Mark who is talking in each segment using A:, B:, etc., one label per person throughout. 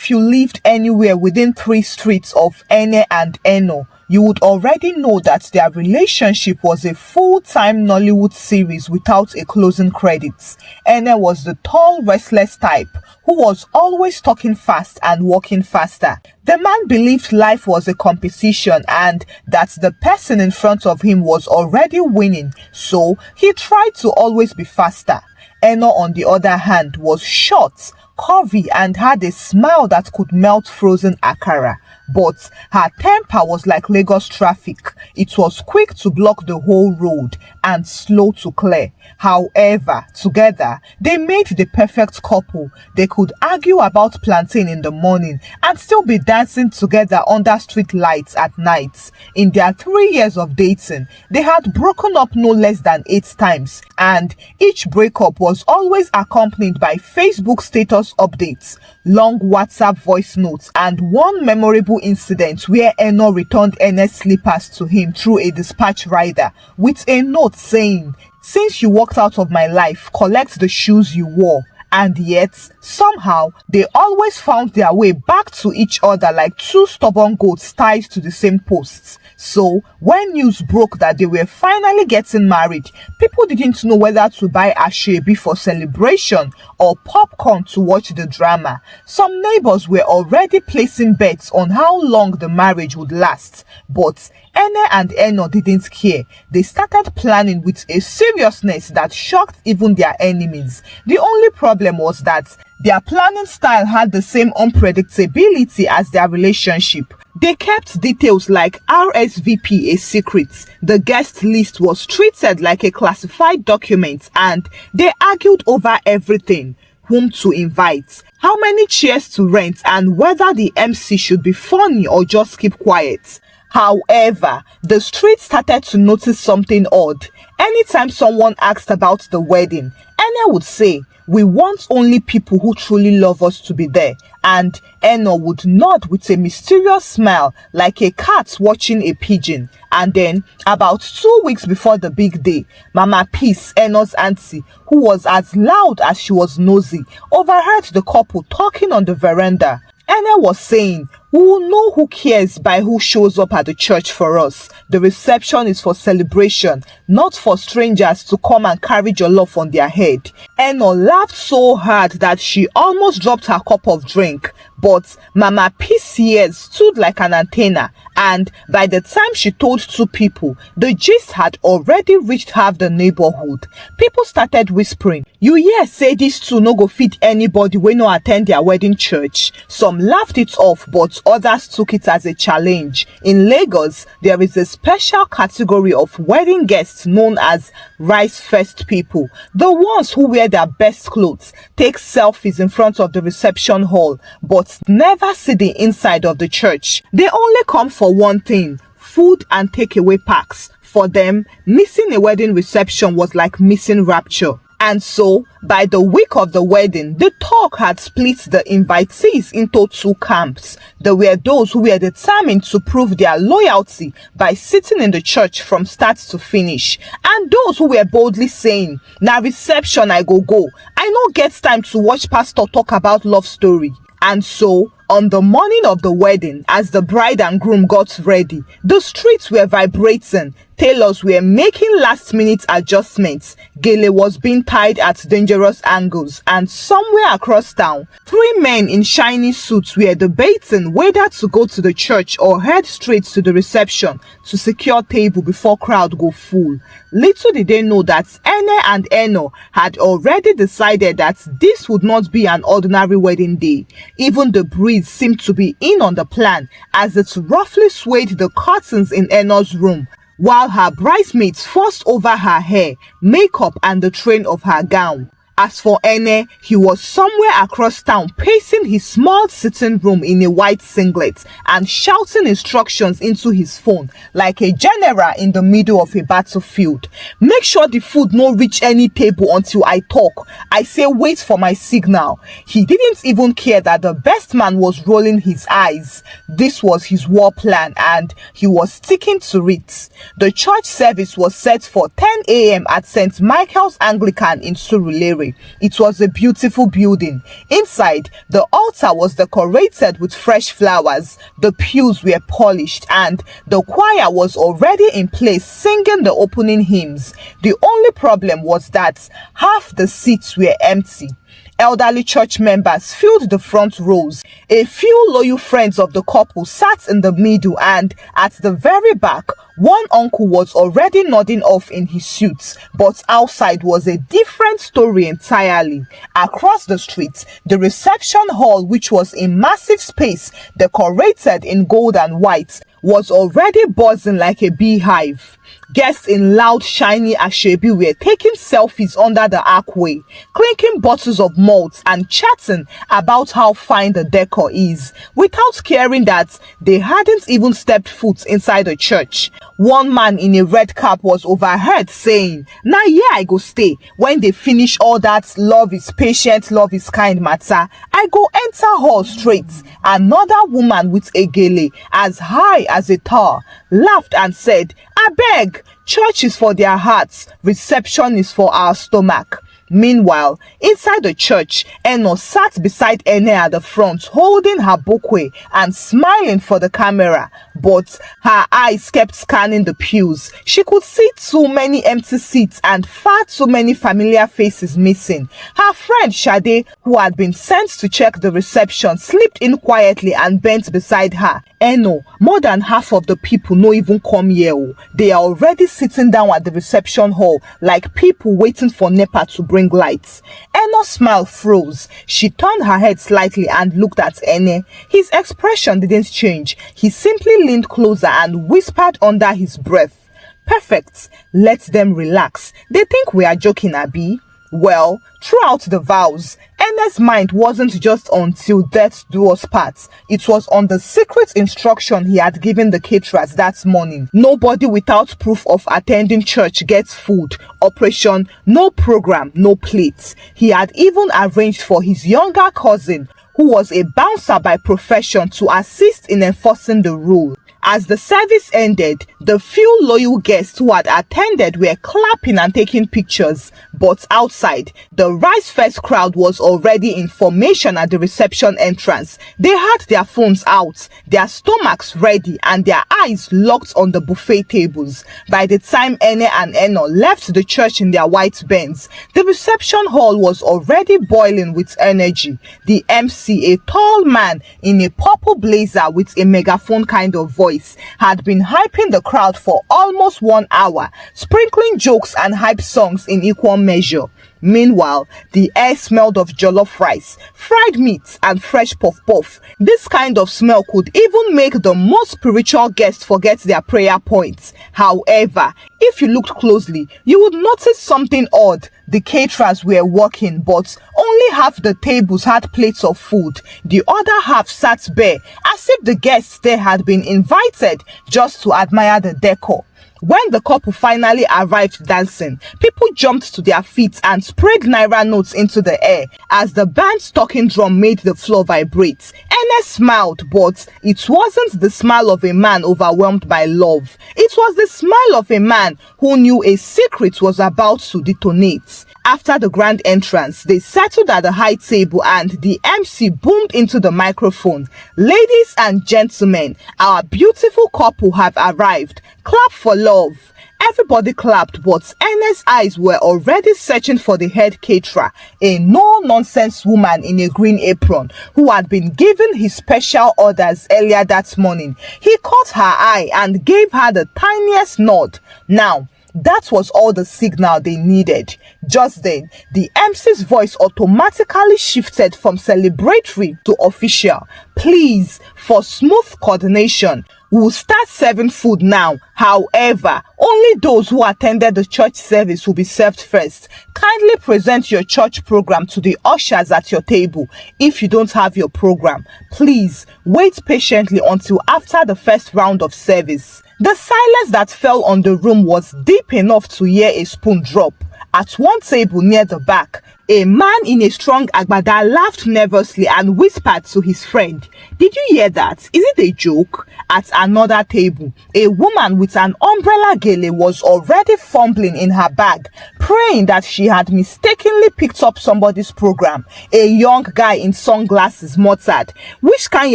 A: If you lived anywhere within 3 streets of Ene and Eno, you would already know that their relationship was a full-time Nollywood series without a closing credits. Ene was the tall, restless type who was always talking fast and walking faster. The man believed life was a competition and that the person in front of him was already winning, so he tried to always be faster. Eno, on the other hand, was short, curvy and had a smile that could melt frozen akara. But her temper was like Lagos traffic. It was quick to block the whole road and slow to clear. However, together, they made the perfect couple. They could argue about plantain in the morning and still be dancing together under street lights at night. In their 3 years of dating, they had broken up no less than 8 times, and each breakup was always accompanied by Facebook status updates, long WhatsApp voice notes, and one memorable incident where Eno returned Ene's slippers to him through a dispatch rider with a note saying, "Since you walked out of my life, collect the shoes you wore." And yet, somehow, they always found their way back to each other like 2 stubborn goats tied to the same posts. So, when news broke that they were finally getting married, people didn't know whether to buy asoebi for celebration or popcorn to watch the drama. Some neighbors were already placing bets on how long the marriage would last, but Ene and Eno didn't care. They started planning with a seriousness that shocked even their enemies. The only problem was that their planning style had the same unpredictability as their relationship. They kept details like RSVP a secret. The guest list was treated like a classified document, and they argued over everything: whom to invite, how many chairs to rent, and whether the MC should be funny or just keep quiet. However, the street started to notice something odd. Anytime someone asked about the wedding, Ene would say, "We want only people who truly love us to be there," and Eno would nod with a mysterious smile like a cat watching a pigeon. And then, about 2 weeks before the big day, Mama Peace, Eno's auntie, who was as loud as she was nosy, overheard the couple talking on the veranda. Ene was saying, "We will know who cares by who shows up at the church for us. The reception is for celebration, not for strangers to come and carry jollof on their head." Eno laughed so hard that she almost dropped her cup of drink. But Mama Peace's ears stood like an antenna, and by the time she told 2 people, the gist had already reached half the neighborhood. People started whispering, "You hear say these 2 no go fit anybody wey no attend their wedding church." Some laughed it off, but others took it as a challenge. In Lagos, there is a special category of wedding guests known as rice first people. The ones who wear their best clothes, take selfies in front of the reception hall, but never see the inside of the church. They only come for one thing: food and takeaway packs. For them, missing a wedding reception was like missing rapture. And so, by the week of the wedding, the talk had split the invitees into 2 camps. There were those who were determined to prove their loyalty by sitting in the church from start to finish, and those who were boldly saying, "Na reception I go. I no get time to watch pastor talk about love story." And so, on the morning of the wedding, as the bride and groom got ready, the streets were vibrating. Tailors were making last-minute adjustments. Gele was being tied at dangerous angles, and somewhere across town, 3 men in shiny suits were debating whether to go to the church or head straight to the reception to secure table before crowd go full. Little did they know that Ene and Eno had already decided that this would not be an ordinary wedding day. Even the breeze seemed to be in on the plan as it roughly swayed the curtains in Eno's room, while her bridesmaids fussed over her hair, makeup, and the train of her gown. As for Ene, he was somewhere across town pacing his small sitting room in a white singlet and shouting instructions into his phone like a general in the middle of a battlefield. "Make sure the food no reach any table until I talk. I say wait for my signal." He didn't even care that the best man was rolling his eyes. This was his war plan, and he was sticking to it. The church service was set for 10 a.m. at St. Michael's Anglican in Surulere. sanctuary. It was a beautiful building. Inside, the altar was decorated with fresh flowers, the pews were polished, and the choir was already in place singing the opening hymns. The only problem was that half the seats were empty. Elderly church members filled the front rows. A few loyal friends of the couple sat in the middle, and at the very back, one uncle was already nodding off in his suit, but outside was a different story entirely. Across the street, the reception hall, which was a massive space decorated in gold and white, was already buzzing like a beehive. Guests in loud, shiny asoebi were taking selfies under the archway, clinking bottles of malt and chatting about how fine the decor is, without caring that they hadn't even stepped foot inside the church. One man in a red cap was overheard saying, "Now here I go stay. When they finish all that love is patient, love is kind matter, I go enter hall straight." Another woman with a gele as high as a tower laughed and said, "Abeg, church is for their hearts, reception is for our stomach." Meanwhile, inside the church, Eno sat beside Ene at the front, holding her bouquet and smiling for the camera. But her eyes kept scanning the pews. She could see too many empty seats and far too many familiar faces missing. Her friend Shade, who had been sent to check the reception, slipped in quietly and bent beside her. Eno, more than half of the people no even come here. They are already sitting down at the reception hall like people waiting for NEPA to bring lights. Eno's smile froze. She turned her head slightly and looked at Ene. His expression didn't change. He simply leaned closer and whispered under his breath, "Perfect. Let them relax. They think we are joking, Abi." Well, throughout the vows, Ene's mind wasn't just on till death do us part. It was on the secret instruction he had given the caterers that morning. Nobody without proof of attending church gets food. Operation no program, no plates. He had even arranged for his younger cousin, who was a bouncer by profession, to assist in enforcing the rule. As the service ended, the few loyal guests who had attended were clapping and taking pictures. But outside, the Rice Fest crowd was already in formation at the reception entrance. They had their phones out, their stomachs ready, and their eyes locked on the buffet tables. By the time Ene and Eno left the church in their white Benz, the reception hall was already boiling with energy. The MC, a tall man in a purple blazer with a megaphone kind of voice, had been hyping the crowd for almost 1 hour, sprinkling jokes and hype songs in equal measure. Meanwhile, the air smelled of jollof rice, fried meats, and fresh puff-puff. This kind of smell could even make the most spiritual guests forget their prayer points. However, if you looked closely, you would notice something odd. The caterers were working, but only half the tables had plates of food. The other half sat bare, as if the guests there had been invited just to admire the decor. When the couple finally arrived dancing, people jumped to their feet and sprayed naira notes into the air as the band's talking drum made the floor vibrate. Ene smiled, but it wasn't the smile of a man overwhelmed by love. It was the smile of a man who knew a secret was about to detonate. After the grand entrance, they settled at the high table and the MC boomed into the microphone. "Ladies and gentlemen, our beautiful couple have arrived. Clap for love." Everybody clapped, but Ene's eyes were already searching for the head caterer, a no-nonsense woman in a green apron who had been given his special orders earlier that morning. He caught her eye and gave her the tiniest nod. Now, that was all the signal they needed. Just then, the MC's voice automatically shifted from celebratory to official. "Please, for smooth coordination, we'll start serving food now. However, only those who attended the church service will be served first. Kindly present your church program to the ushers at your table. If you don't have your program, please wait patiently until after the first round of service." The silence that fell on the room was deep enough to hear a spoon drop. At one table near the back, a man in a strong agbada laughed nervously and whispered to his friend, "Did you hear that? Is it a joke?" At another table, a woman with an umbrella gele was already fumbling in her bag, praying that she had mistakenly picked up somebody's program. A young guy in sunglasses muttered, "Which kind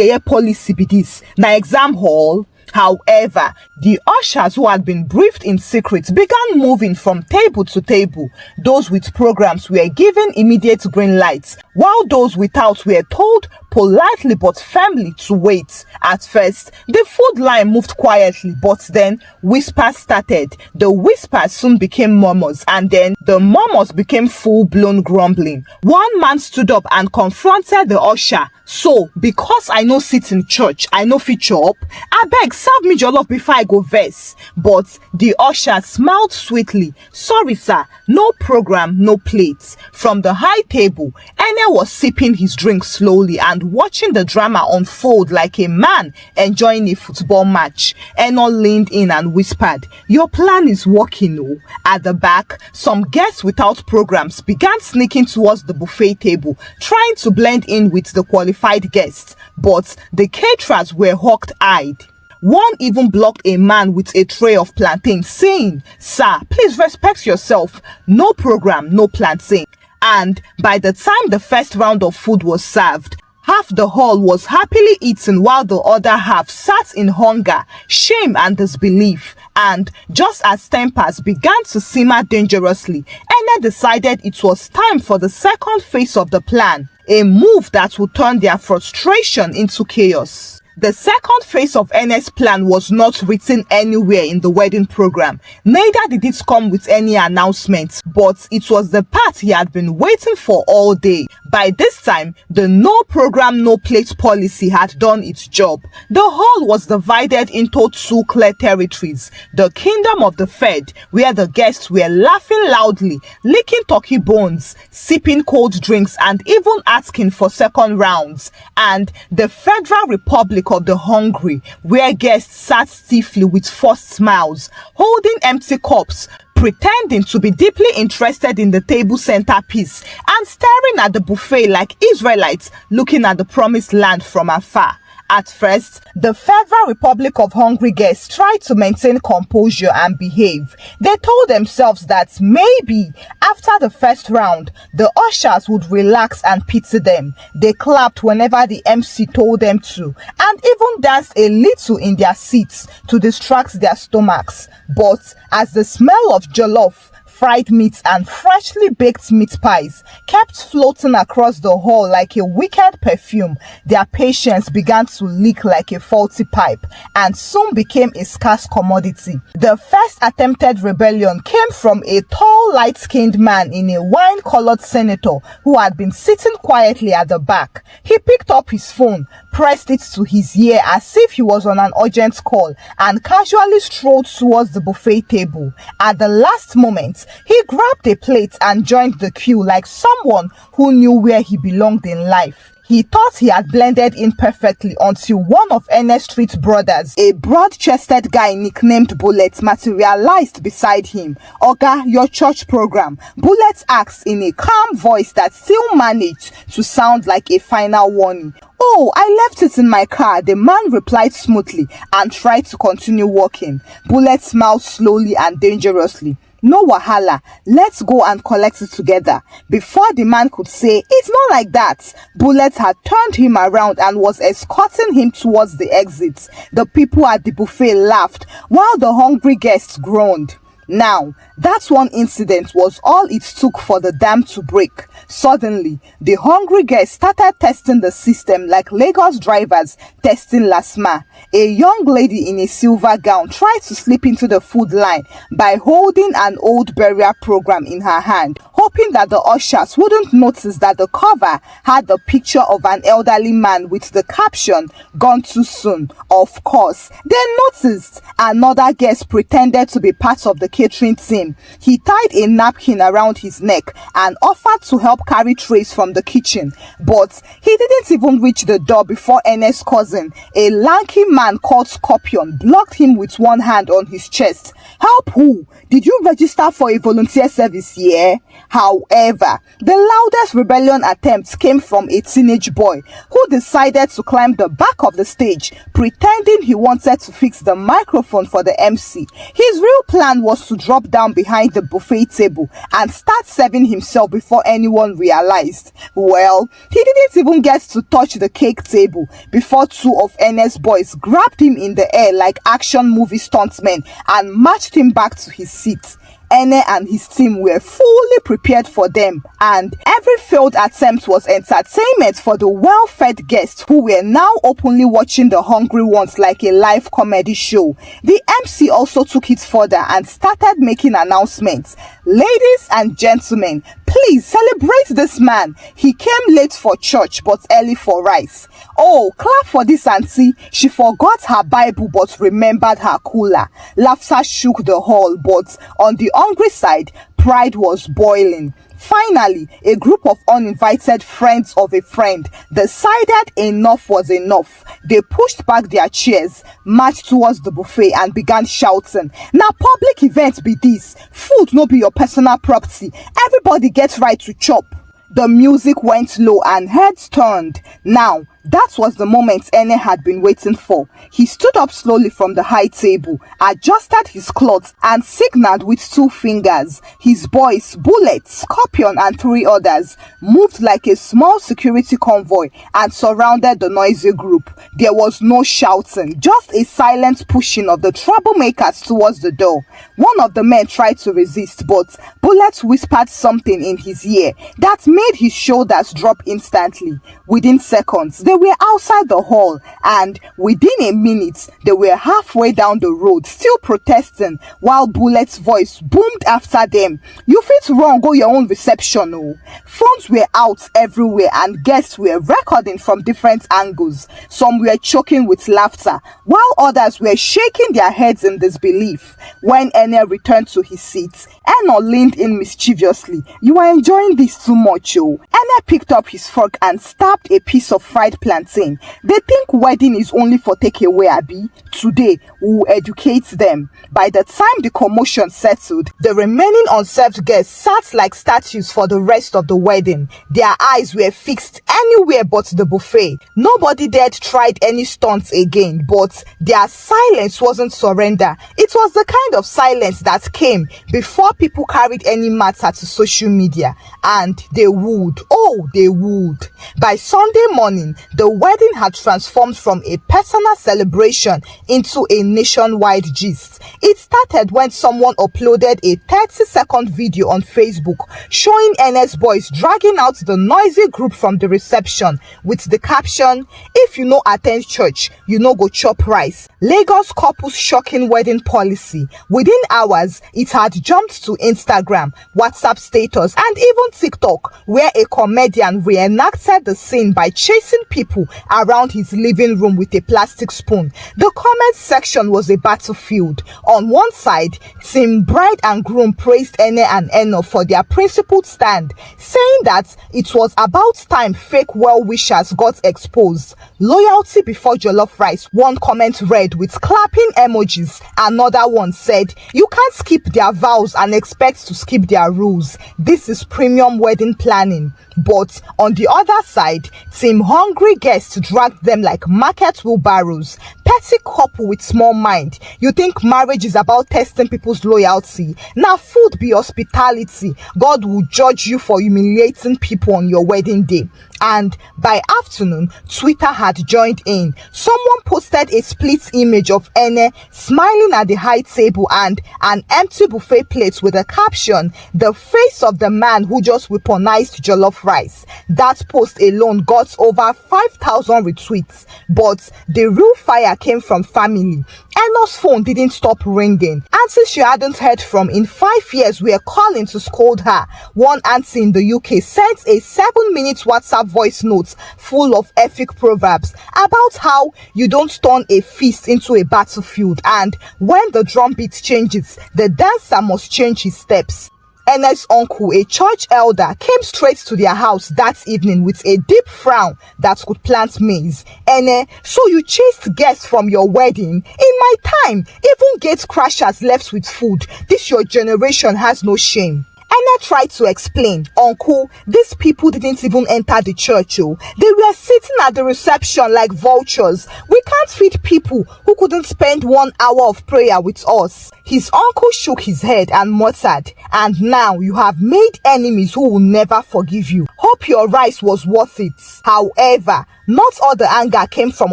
A: of policy be this? Na exam hall?" However, the ushers who had been briefed in secret began moving from table to table. Those with programs were given immediate green lights, while those without were told politely but firmly to wait. At first, the food line moved quietly, but then whispers started. The whispers soon became murmurs, and then the murmurs became full-blown grumbling. One man stood up and confronted the usher. "So, because I no sit in church, I no fit chop? Abeg, serve me jollof before I go vex." But the usher smiled sweetly. "Sorry, sir, no program, no plates." From the high table, Enkay was sipping his drink slowly and watching the drama unfold like a man enjoying a football match. Enkay leaned in and whispered, "Your plan is working, oh." At the back, some guests without programs began sneaking towards the buffet table, trying to blend in with the qualified guests, but the caterers were hawk-eyed. One even blocked a man with a tray of plantain, saying, "Sir, please respect yourself. No program, no plantain." And by the time the first round of food was served, half the hall was happily eating while the other half sat in hunger, shame and disbelief. And just as tempers began to simmer dangerously, Enkay decided it was time for the second phase of the plan, a move that would turn their frustration into chaos. The second phase of Enkay's plan was not written anywhere in the wedding program. Neither did it come with any announcement, but it was the part he had been waiting for all day. By this time, the no program, no plate policy had done its job. The hall was divided into two clear territories: the kingdom of the fed, where the guests were laughing loudly, licking turkey bones, sipping cold drinks, and even asking for second rounds, and the Federal Republic of the hungry, where guests sat stiffly with forced smiles, holding empty cups, pretending to be deeply interested in the table centerpiece, and staring at the buffet like Israelites looking at the promised land from afar. At first, the Federal Republic of hungry guests tried to maintain composure and behave. They told themselves that maybe after the first round, the ushers would relax and pity them. They clapped whenever the MC told them to, and even danced a little in their seats to distract their stomachs. But as the smell of jollof, fried meat and freshly baked meat pies kept floating across the hall like a wicked perfume, their patience began to leak like a faulty pipe and soon became a scarce commodity. The first attempted rebellion came from a tall, light-skinned man in a wine-colored senator who had been sitting quietly at the back. He picked up his phone, pressed it to his ear as if he was on an urgent call, and casually strolled towards the buffet table. At the last moment, he grabbed a plate and joined the queue like someone who knew where he belonged in life. He thought he had blended in perfectly until one of Enkay's street brothers, a broad-chested guy nicknamed Bullet, materialized beside him. "Oga, your church program," Bullet asked in a calm voice that still managed to sound like a final warning. "Oh, I left it in my car," the man replied smoothly and tried to continue walking. Bullet smiled slowly and dangerously. "No wahala, let's go and collect it together." Before the man could say, "It's not like that," Bullet had turned him around and was escorting him towards the exit. The people at the buffet laughed, while the hungry guests groaned. Now, that one incident was all it took for the dam to break. Suddenly, the hungry guests started testing the system like Lagos drivers testing Lasma. A young lady in a silver gown tried to slip into the food line by holding an old burial program in her hand, hoping that the ushers wouldn't notice that the cover had the picture of an elderly man with the caption, "Gone too soon." Of course, they noticed. Another guest pretended to be part of the catering team. He tied a napkin around his neck and offered to help carry trays from the kitchen. But he didn't even reach the door before Ene's cousin, a lanky man called Scorpion, blocked him with one hand on his chest. Help who? Did you register for a volunteer service here? However, the loudest rebellion attempts came from a teenage boy who decided to climb the back of the stage, pretending he wanted to fix the microphone for the MC. His real plan was to drop down behind the buffet table and start serving himself before anyone realized. Well, he didn't even get to touch the cake table before two of Ene's boys grabbed him in the air like action movie stuntmen and marched him back to his seat. Ene and his team were fully prepared for them, and every failed attempt was entertainment for the well-fed guests who were now openly watching the hungry ones like a live comedy show. The MC also took it further and started making announcements. Ladies and gentlemen, please celebrate this man. He came late for church but early for rice. Oh, clap for this auntie. She forgot her Bible but remembered her cooler. Laughter shook the hall, but on the hungry side, pride was boiling. Finally, a group of uninvited friends of a friend decided enough was enough. They pushed back their chairs, marched towards the buffet and began shouting, "Now public event be this. Food no be your personal property. Everybody get right to chop." The music went low and heads turned. Now, that was the moment Ene had been waiting for. He stood up slowly from the high table, adjusted his clothes and signaled with 2 fingers. His boys, Bullet, Scorpion and 3 others, moved like a small security convoy and surrounded the noisy group. There was no shouting, just a silent pushing of the troublemakers towards the door. One of the men tried to resist, but Bullet whispered something in his ear that made his shoulders drop instantly. Within seconds, they were outside the hall, and within a minute, they were halfway down the road, still protesting, while Bullet's voice boomed after them. "You fit run go your own reception, oh." Phones were out everywhere, and guests were recording from different angles. Some were choking with laughter, while others were shaking their heads in disbelief. When Ene returned to his seat, Eno leaned in mischievously. "You are enjoying this too much, oh." Ene picked up his fork and stabbed a piece of fried plantain. "They think wedding is only for takeaway, abi? Today, we will educate them." By the time the commotion settled, the remaining unserved guests sat like statues for the rest of the wedding. Their eyes were fixed anywhere but the buffet. Nobody dared tried any stunts again, but their silence wasn't surrender. It was the kind of silence that came before people carried any matter to social media. And they would. Oh, they would. By Sunday morning, the wedding had transformed from a personal celebration into a nationwide gist. It started when someone uploaded a 30-second video on Facebook showing Ene's boys dragging out the noisy group from the reception with the caption, "If you no attend church, you no go chop rice." Lagos couple's shocking wedding policy. Within hours, it had jumped to Instagram, WhatsApp status, and even TikTok, where a comedian reenacted the scene by chasing people around his living room with a plastic spoon. The comment section was a battlefield. On one side, Team Bride and Groom praised Ene and Eno for their principled stand, saying that it was about time fake well-wishers got exposed. "Loyalty before jollof rice," one comment read with clapping emojis. Another one said, "You can't skip their vows and expect to skip their rules. This is premium wedding planning." But on the other side, Team Hungry guests dragged them like market wheelbarrows. Petty couple with small mind. You think marriage is about testing people's loyalty? Now food be hospitality. God will judge you for humiliating people on your wedding day. And by afternoon, Twitter had joined in. Someone posted a split image of Ene smiling at the high table and an empty buffet plate with a caption, "The face of the man who just weaponized jollof rice." That post alone got over 5,000 retweets. But the real fire came from family. Eno's phone didn't stop ringing. Aunties she hadn't heard from in 5 years were calling to scold her. One auntie in the UK sent a 7-minute WhatsApp voice note full of epic proverbs about how you don't turn a feast into a battlefield, and when the drumbeat changes, the dancer must change his steps. Ene's uncle, a church elder, came straight to their house that evening with a deep frown that could plant maize. Ene, so you chased guests from your wedding? In my time, even gate crashers left with food. This your generation has no shame. Ene tried to explain, Uncle, these people didn't even enter the church. Oh. They were sitting at the reception like vultures. We can't feed people who couldn't spend 1 hour of prayer with us. His uncle shook his head and muttered, and now you have made enemies who will never forgive you. Hope your rice was worth it. However, not all the anger came from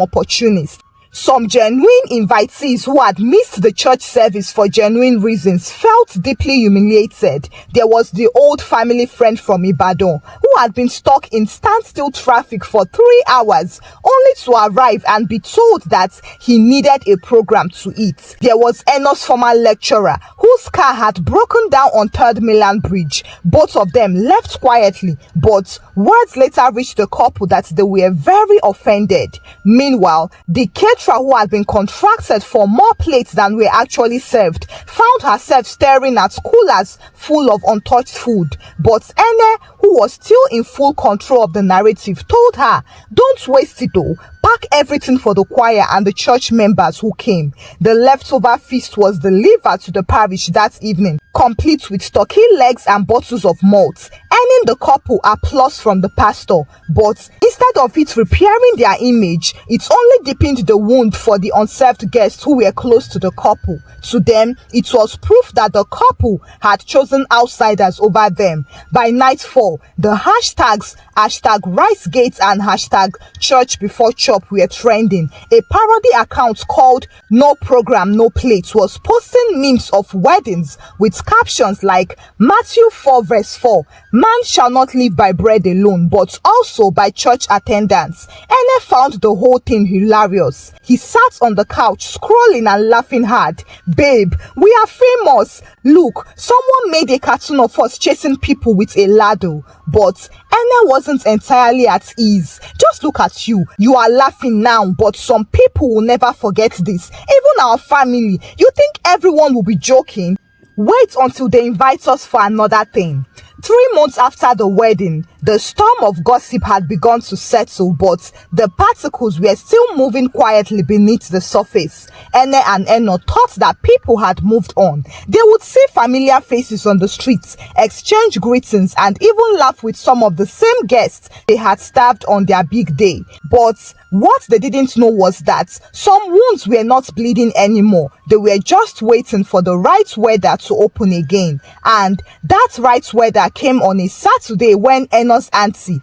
A: opportunists. Some genuine invitees who had missed the church service for genuine reasons felt deeply humiliated. There was the old family friend from Ibadan who had been stuck in standstill traffic for 3 hours only to arrive and be told that he needed a program to eat. There was Eno's former lecturer whose car had broken down on 3rd Mainland Bridge. Both of them left quietly, but words later reached the couple that they were very offended. Meanwhile, the caterer who had been contracted for more plates than were actually served found herself staring at coolers full of untouched food. But Ene, who was still in full control of the narrative, told her, don't waste it though. Pack everything for the choir and the church members who came. The leftover feast was delivered to the parish that evening, complete with turkey legs and bottles of malt, earning the couple applause from the pastor. But instead of it repairing their image, it only deepened the wound for the unserved guests who were close to the couple. To them, it was proof that the couple had chosen outsiders over them. By nightfall, the hashtags #RiceGate and #ChurchBeforeChop were trending. A parody account called No Program, No Plate was posting memes of weddings with captions like Matthew 4 verse 4, man shall not live by bread alone, but also by church attendance. Ene found the whole thing hilarious. He sat on the couch scrolling and laughing hard. Babe, we are famous. Look, someone made a cartoon of us chasing people with a ladle. But Ene wasn't entirely at ease. Just look at you. You are laughing now, but some people will never forget this. Even our family. You think everyone will be joking? Wait until they invite us for another thing. 3 months after the wedding, the storm of gossip had begun to settle, but the particles were still moving quietly beneath the surface. Ene and Eno thought that people had moved on. They would see familiar faces on the streets, exchange greetings, and even laugh with some of the same guests they had stabbed on their big day. But what they didn't know was that some wounds were not bleeding anymore. They were just waiting for the right weather to open again. And that right weather came on a Saturday when Eno's auntie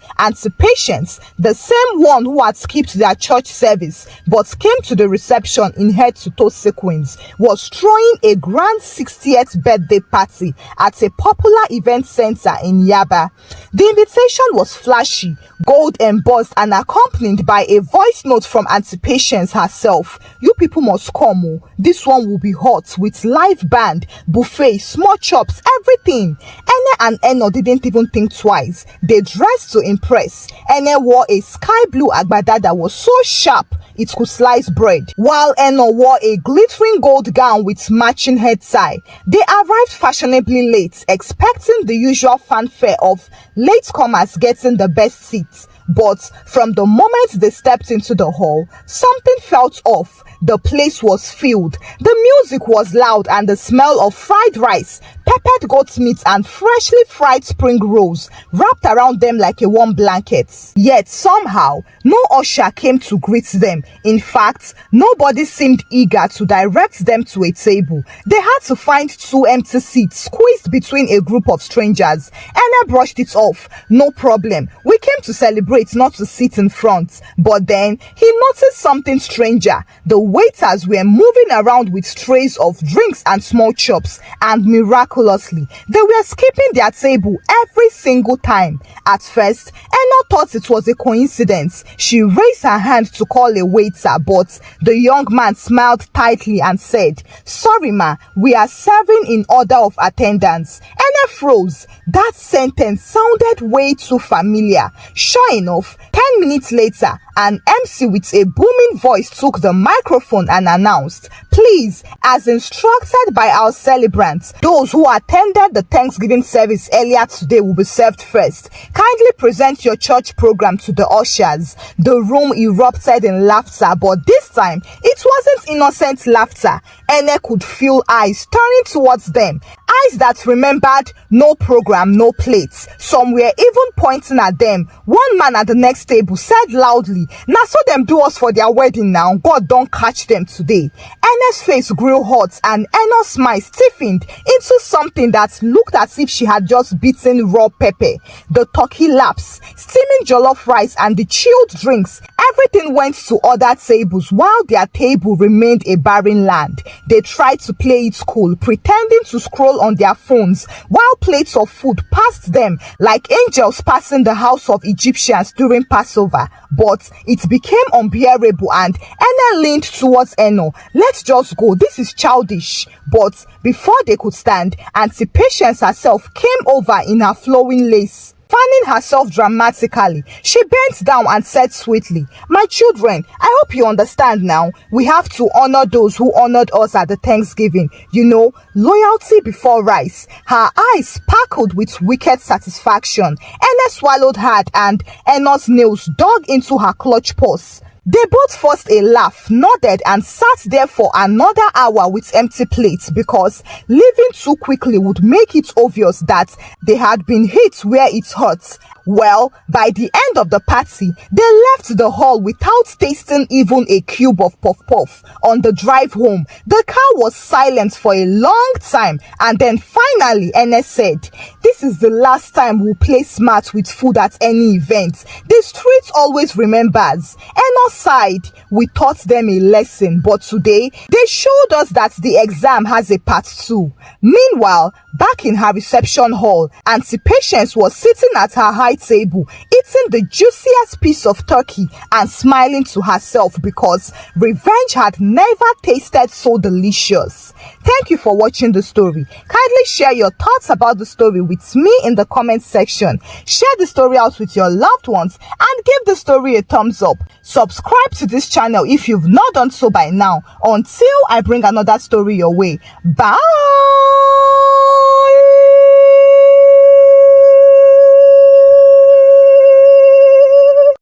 A: Patience, the same one who had skipped their church service but came to the reception in head-to-toe sequins, was throwing a grand 60th birthday party at a popular event center in Yaba. The invitation was flashy, gold embossed, and accompanied by a voice note from Auntie Patience herself. You people must come. Oh. This one will be hot with live band, buffet, small chops, everything. Ene and Eno didn't even think twice. They dressed to impress. Ene wore a sky blue agbada that was so sharp it could slice bread, while Eno wore a glittering gold gown with matching head tie. They arrived fashionably late, expecting the usual fanfare of latecomers getting the best seats. But from the moment they stepped into the hall, something felt off. The place was filled. The music was loud and the smell of fried rice, peppered goat meat, and freshly fried spring rolls wrapped around them like a warm blanket. Yet somehow, no usher came to greet them. In fact, nobody seemed eager to direct them to a table. They had to find 2 empty seats squeezed between a group of strangers. Anna brushed it off. No problem. We came to celebrate, not to sit in front. But then he noticed something stranger. The waiters were moving around with trays of drinks and small chops, and miracle miraculously. They were skipping their table every single time. At first, Eno thought it was a coincidence. She raised her hand to call a waiter, but the young man smiled tightly and said, "Sorry ma, we are serving in order of attendance." Eno froze. That sentence sounded way too familiar. Sure enough, 10 minutes later, an MC with a booming voice took the microphone and announced, "Please, as instructed by our celebrants, those who attended the Thanksgiving service earlier today will be served first. Kindly present your church program to the ushers." The room erupted in laughter, but this time, it wasn't innocent laughter. Ene could feel eyes turning towards them. Eyes that remembered no program, no plates. Some were even pointing at them. One man at the next table said loudly, "Now so them do us for their wedding now. God don't catch them today." Ene's face grew hot and Eno's smile stiffened into something that looked as if she had just beaten raw pepper. The turkey laps, steaming jollof rice and the chilled drinks, everything went to other tables while their table remained a barren land. They tried to play it cool, pretending to scroll on their phones while plates of food passed them like angels passing the house of Egyptians during Passover. But it became unbearable and Ene leaned towards Eno. "Let's just go, this is childish." But before they could stand, Auntie Patience herself came over in her flowing lace. Fanning herself dramatically, she bent down and said sweetly, "My children, I hope you understand now. We have to honor those who honored us at the Thanksgiving. You know, loyalty before rice." Her eyes sparkled with wicked satisfaction. Ene swallowed hard and Eno's nails dug into her clutch purse. They both forced a laugh, nodded, and sat there for another hour with empty plates because leaving too quickly would make it obvious that they had been hit where it hurts. Well, by the end of the party, they left the hall without tasting even a cube of puff-puff. On the drive home, the car was silent for a long time, and then finally Ene said, "This is the last time we'll play smart with food at any event. The street always remembers." Eno sighed. "We taught them a lesson, but today they showed us that the exam has a part 2. Meanwhile, back in her reception hall, Auntie Patience was sitting at her high table, eating the juiciest piece of turkey and smiling to herself because revenge had never tasted so delicious. Thank you for watching the story. Kindly share your thoughts about the story with me in the comment section. Share the story out with your loved ones and give the story a thumbs up. Subscribe to this channel if you've not done so by now. Until I bring another story your way. Bye!